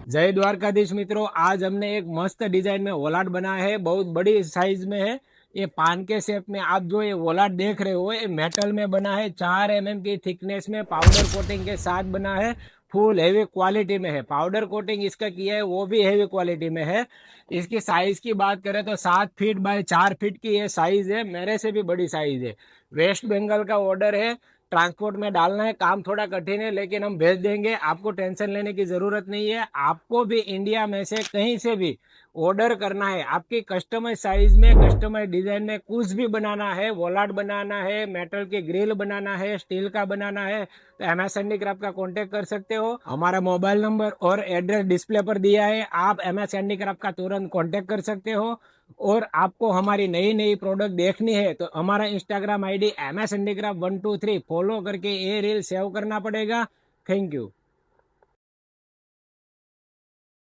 जय द्वारकाधीश मित्रों, आज हमने एक मस्त डिजाइन में वॉलाट बनाया है। बहुत बड़ी साइज में है। ये पान के शेप में आप जो ये वॉलाट देख रहे हो, ये मेटल में बना है। 4 mm की थिकनेस में पाउडर कोटिंग के साथ बना है। फुल हेवी क्वालिटी में है। पाउडर कोटिंग इसका किया है वो भी हेवी क्वालिटी में है। इसकी साइज की बात करें तो 7 फीट बाय 4 फीट की ये साइज है। मेरे से भी बड़ी साइज है। वेस्ट बंगाल का ऑर्डर है। ट्रांसपोर्ट में डालना है, काम थोड़ा कठिन है, लेकिन हम भेज देंगे। आपको टेंशन लेने की जरूरत नहीं है। आपको भी इंडिया में से कहीं से भी ऑर्डर करना है, आपकी कस्टमाइज साइज में, कस्टमाइज डिजाइन में कुछ भी बनाना है, वॉलाट बनाना है, मेटल के ग्रिल बनाना है, स्टील का बनाना है, तो MS हैंडीक्राफ्ट का कांटेक्ट कर सकते हो। हमारा मोबाइल नंबर और एड्रेस डिस्प्ले पर दिया है। आप MS हैंडीक्राफ्ट का तुरंत कांटेक्ट कर सकते हो। और आपको हमारी नई नई प्रोडक्ट देखनी है तो हमारा Instagram ID MS handicraft 123 follow करके ये रील सेव करना पड़ेगा। Thank you.